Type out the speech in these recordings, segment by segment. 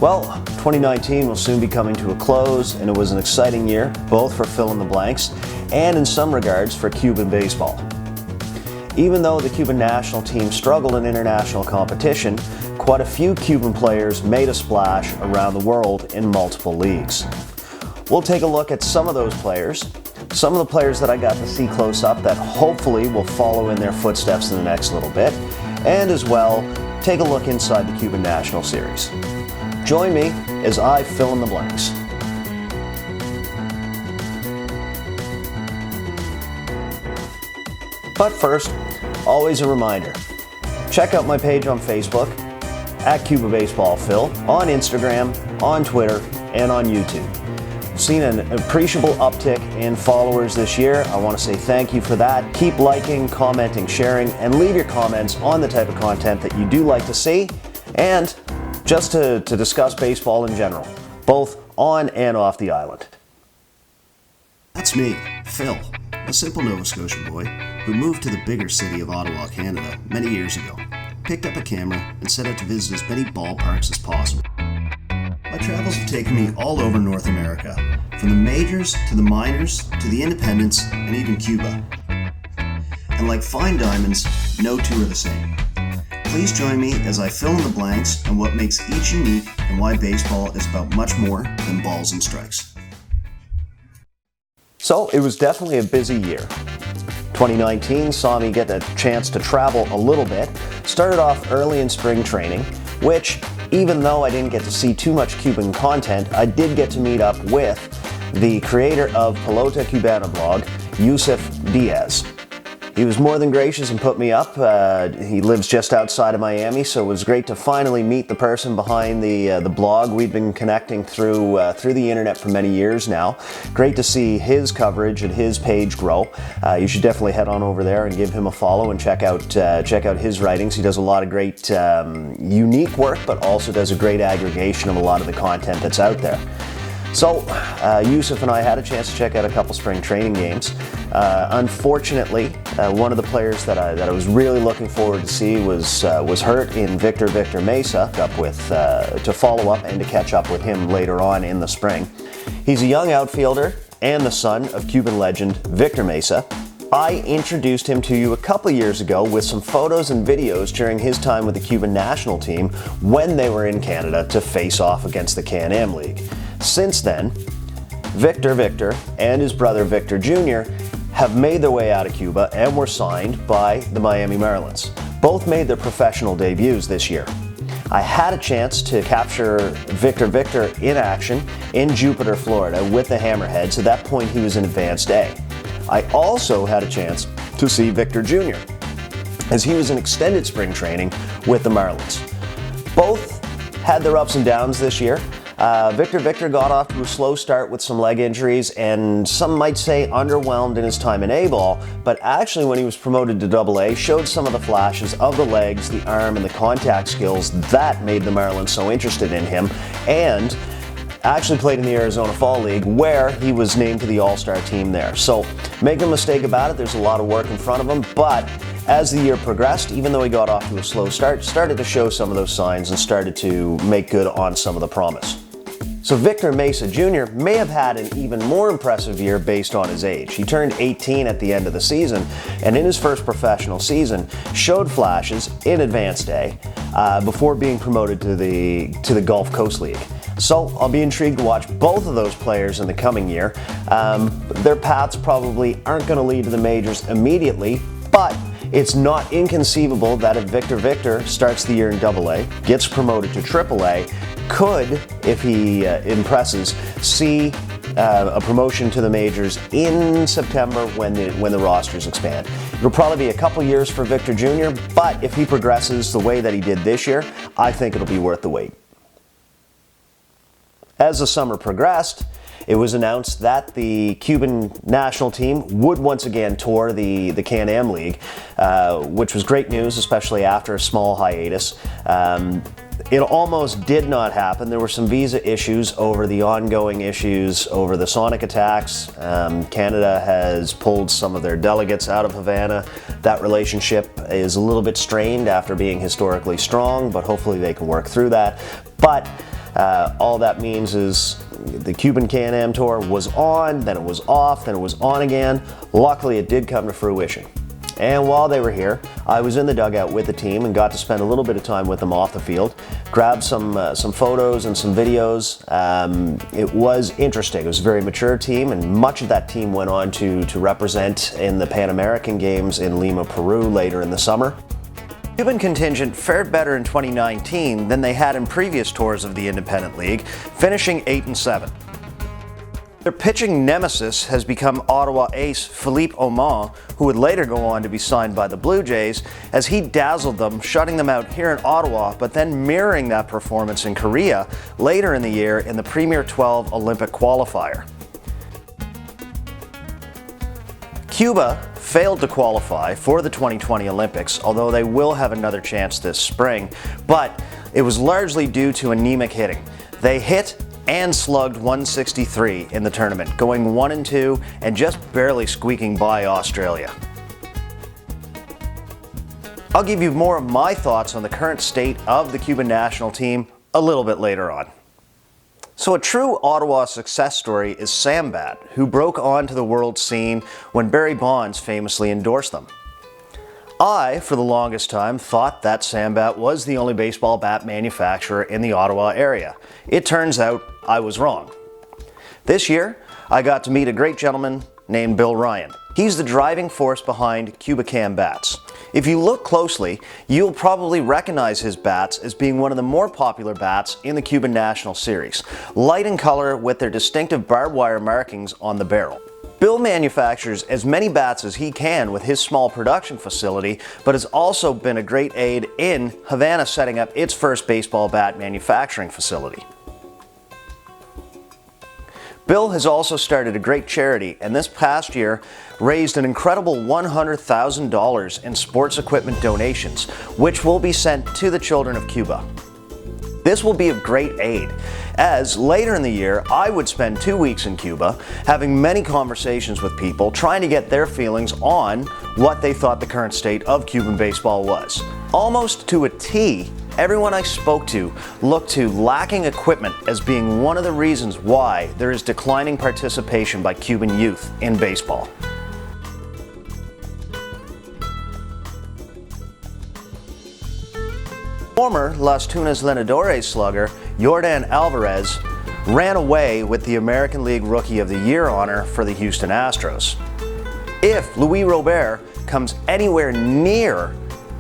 Well, 2019 will soon be coming to a close, and it was an exciting year, both for fill in the blanks and in some regards for Cuban baseball. Even though the Cuban national team struggled in international competition, quite a few Cuban players made a splash around the world in multiple leagues. We'll take a look at some of those players, some of the players that I got to see close up that hopefully will follow in their footsteps in the next little bit, and as well, take a look inside the Cuban National Series. Join me as I fill in the blanks. But first, always a reminder, check out my page on Facebook, at Cuban Baseball Phil, on Instagram, on Twitter, and on YouTube. I've seen an appreciable uptick in followers this year. I want to say thank you for that. Keep liking, commenting, sharing, and leave your comments on the type of content that you do like to see, and just to discuss baseball in general, both on and off the island. That's me, Phil, a simple Nova Scotian boy who moved to the bigger city of Ottawa, Canada, many years ago, picked up a camera, and set out to visit as many ballparks as possible. My travels have taken me all over North America, from the majors to the minors to the independents and even Cuba. And like fine diamonds, no two are the same. Please join me as I fill in the blanks on what makes each unique and why baseball is about much more than balls and strikes. So it was definitely a busy year. 2019 saw me get a chance to travel a little bit. Started off early in spring training, which, even though I didn't get to see too much Cuban content, I did get to meet up with the creator of Pelota Cubana blog, Yusuf Diaz. He was more than gracious and put me up. He lives just outside of Miami, so it was great to finally meet the person behind the blog. We've been connecting through the internet for many years now. Great to see his coverage and his page grow. You should definitely head on over there and give him a follow and check out his writings. He does a lot of great unique work, but also does a great aggregation of a lot of the content that's out there. So, Yusuf and I had a chance to check out a couple spring training games. Unfortunately, one of the players that I was really looking forward to see was hurt in Victor Mesa, to follow up and to catch up with him later on in the spring. He's a young outfielder and the son of Cuban legend Victor Mesa. I introduced him to you a couple years ago with some photos and videos during his time with the Cuban national team when they were in Canada to face off against the Can-Am League. Since then, Victor and his brother Victor Jr. have made their way out of Cuba and were signed by the Miami Marlins. Both made their professional debuts this year. I had a chance to capture Victor in action in Jupiter, Florida with the Hammerheads. At that point, he was in Advanced A. I also had a chance to see Victor Jr. as he was in extended spring training with the Marlins. Both had their ups and downs this year. Victor got off to a slow start with some leg injuries and some might say underwhelmed in his time in A-ball, but actually when he was promoted to Double-A, showed some of the flashes of the legs, the arm, and the contact skills that made the Marlins so interested in him, and actually played in the Arizona Fall League where he was named to the All-Star team there. So make no mistake about it, there's a lot of work in front of him, but as the year progressed, even though he got off to a slow start, started to show some of those signs and started to make good on some of the promise. So Victor Mesa Jr. may have had an even more impressive year based on his age. He turned 18 at the end of the season, and in his first professional season, showed flashes in Advanced A before being promoted to the Gulf Coast League. So I'll be intrigued to watch both of those players in the coming year. Their paths probably aren't going to lead to the majors immediately, but it's not inconceivable that if Victor starts the year in Double-A, gets promoted to Triple-A, could, if he impresses, see a promotion to the majors in September when the rosters expand. It'll probably be a couple years for Victor Jr., but if he progresses the way that he did this year, I think it'll be worth the wait. As the summer progressed, it was announced that the Cuban national team would once again tour the Can-Am League, which was great news, especially after a small hiatus. It almost did not happen. There were some visa issues over the ongoing issues over the Sonic attacks. Canada has pulled some of their delegates out of Havana. That relationship is a little bit strained after being historically strong, but hopefully they can work through that. But All that means is the Cuban Can-Am Tour was on, then it was off, then it was on again. Luckily, it did come to fruition. And while they were here, I was in the dugout with the team and got to spend a little bit of time with them off the field. Grabbed some photos and some videos. It was interesting. It was a very mature team, and much of that team went on to represent in the Pan American Games in Lima, Peru later in the summer. The Cuban contingent fared better in 2019 than they had in previous tours of the Independent League, finishing 8-7. Their pitching nemesis has become Ottawa ace Philippe Aumont, who would later go on to be signed by the Blue Jays, as he dazzled them, shutting them out here in Ottawa, but then mirroring that performance in Korea later in the year in the Premier 12 Olympic qualifier. Cuba failed to qualify for the 2020 Olympics, although they will have another chance this spring, but it was largely due to anemic hitting. They hit and slugged 163 in the tournament, going 1-2 and just barely squeaking by Australia. I'll give you more of my thoughts on the current state of the Cuban national team a little bit later on. So a true Ottawa success story is Sam Bat, who broke onto the world scene when Barry Bonds famously endorsed them. I, for the longest time, thought that Sam Bat was the only baseball bat manufacturer in the Ottawa area. It turns out I was wrong. This year, I got to meet a great gentleman named Bill Ryan. He's the driving force behind Cuba Can bats. If you look closely, you'll probably recognize his bats as being one of the more popular bats in the Cuban National Series, light in color with their distinctive barbed wire markings on the barrel. Bill manufactures as many bats as he can with his small production facility, but has also been a great aid in Havana setting up its first baseball bat manufacturing facility. Bill has also started a great charity, and this past year raised an incredible $100,000 in sports equipment donations, which will be sent to the children of Cuba. This will be of great aid, as later in the year I would spend 2 weeks in Cuba having many conversations with people trying to get their feelings on what they thought the current state of Cuban baseball was. Almost to a T, everyone I spoke to looked to lacking equipment as being one of the reasons why there is declining participation by Cuban youth in baseball. Former Las Tunas Lenadores slugger Yordan Alvarez ran away with the American League Rookie of the Year honor for the Houston Astros. If Luis Robert comes anywhere near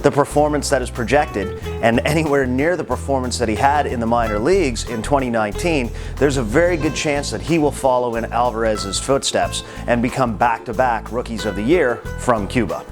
the performance that is projected and anywhere near the performance that he had in the minor leagues in 2019, there's a very good chance that he will follow in Alvarez's footsteps and become back-to-back Rookies of the Year from Cuba.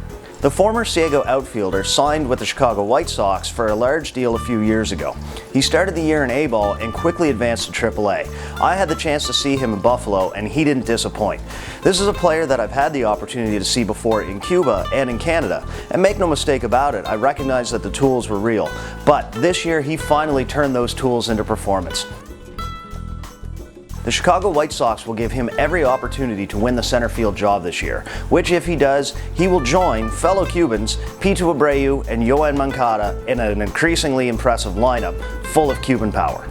The former Ciego outfielder signed with the Chicago White Sox for a large deal a few years ago. He started the year in A-ball and quickly advanced to AAA. I had the chance to see him in Buffalo, and he didn't disappoint. This is a player that I've had the opportunity to see before in Cuba and in Canada, and make no mistake about it, I recognize that the tools were real. But this year, he finally turned those tools into performance. The Chicago White Sox will give him every opportunity to win the center field job this year, which if he does, he will join fellow Cubans Pito Abreu and Yoan Moncada in an increasingly impressive lineup full of Cuban power.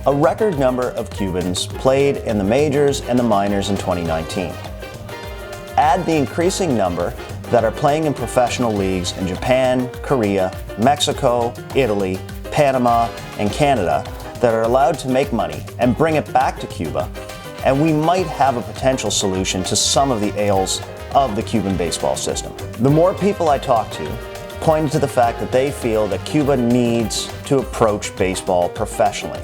A record number of Cubans played in the majors and the minors in 2019. Add the increasing number that are playing in professional leagues in Japan, Korea, Mexico, Italy, Panama, and Canada that are allowed to make money and bring it back to Cuba, and we might have a potential solution to some of the ails of the Cuban baseball system. The more people I talk to pointed to the fact that they feel that Cuba needs to approach baseball professionally.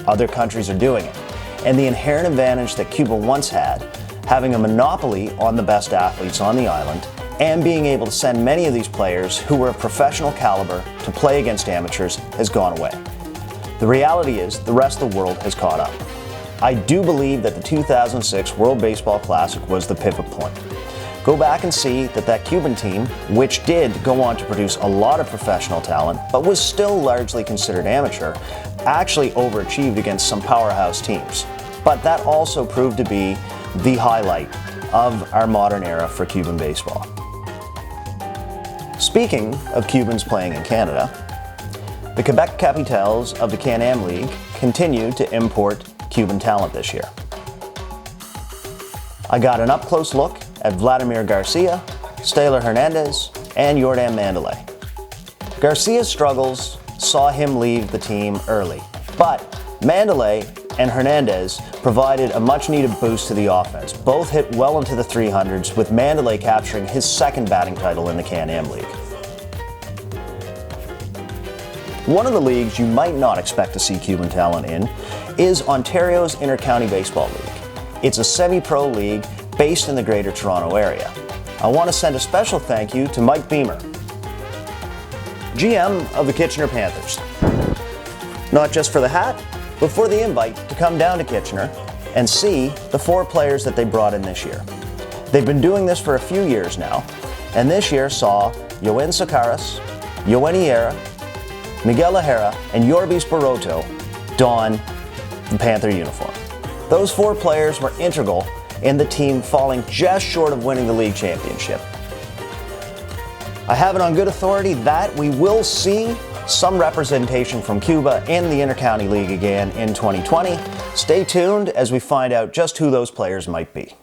Other countries are doing it, and the inherent advantage that Cuba once had, having a monopoly on the best athletes on the island, and being able to send many of these players who were of professional caliber to play against amateurs, has gone away. The reality is, the rest of the world has caught up. I do believe that the 2006 World Baseball Classic was the pivot point. go back and see that Cuban team, which did go on to produce a lot of professional talent, but was still largely considered amateur, actually overachieved against some powerhouse teams. But that also proved to be the highlight of our modern era for Cuban baseball. Speaking of Cubans playing in Canada, the Quebec Capitals of the Can-Am League continued to import Cuban talent this year. I got an up-close look at Vladimir Garcia, Staylor Hernandez, and Yordan Mandalay. Garcia's struggles saw him leave the team early, but Mandalay and Hernandez provided a much-needed boost to the offense. Both hit well into the 300s, with Mandalay capturing his second batting title in the Can-Am League. One of the leagues you might not expect to see Cuban talent in is Ontario's Intercounty Baseball League. It's a semi-pro league based in the Greater Toronto Area. I want to send a special thank you to Mike Beamer, GM of the Kitchener Panthers. Not just for the hat, but for the invite to come down to Kitchener and see the 4 players that they brought in this year. They've been doing this for a few years now, and this year saw Yoen Sakaras, Yoeni Era, Miguel Ojeda, and Yorbis Baroto don the Panther uniform. Those 4 players were integral in the team falling just short of winning the league championship. I have it on good authority that we will see some representation from Cuba in the Intercounty League again in 2020. Stay tuned as we find out just who those players might be.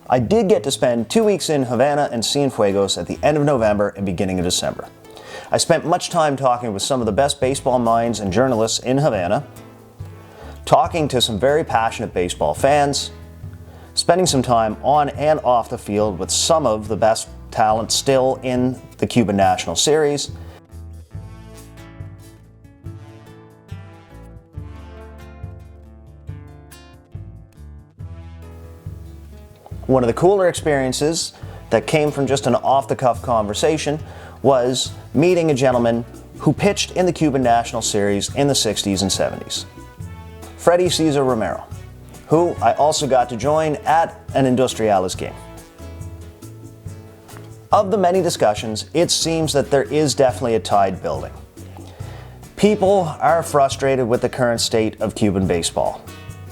I did get to spend 2 weeks in Havana and Cienfuegos at the end of November and beginning of December. I spent much time talking with some of the best baseball minds and journalists in Havana, talking to some very passionate baseball fans, spending some time on and off the field with some of the best talent still in the Cuban National Series. One of the cooler experiences that came from just an off-the-cuff conversation was meeting a gentleman who pitched in the Cuban National Series in the 60s and 70s, Freddie Cesar Romero, who I also got to join at an Industriales game. Of the many discussions, it seems that there is definitely a tide building. People are frustrated with the current state of Cuban baseball.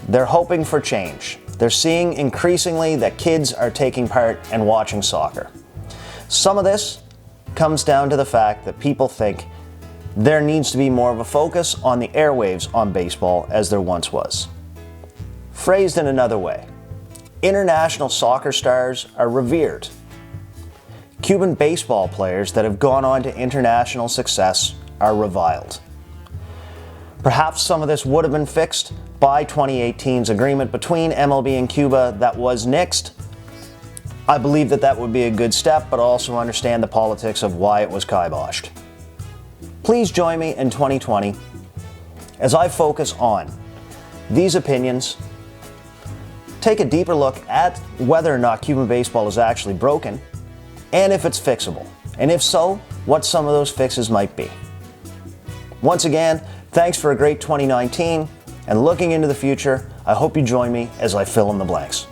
They're hoping for change. They're seeing increasingly that kids are taking part and watching soccer. Some of this comes down to the fact that people think there needs to be more of a focus on the airwaves on baseball as there once was. Phrased in another way, international soccer stars are revered. Cuban baseball players that have gone on to international success are reviled. Perhaps some of this would have been fixed by 2018's agreement between MLB and Cuba that was nixed. I believe that would be a good step, but also understand the politics of why it was kiboshed. Please join me in 2020 as I focus on these opinions, take a deeper look at whether or not Cuban baseball is actually broken, and if it's fixable, and if so, what some of those fixes might be. Once again, thanks for a great 2019, and looking into the future, I hope you join me as I fill in the blanks.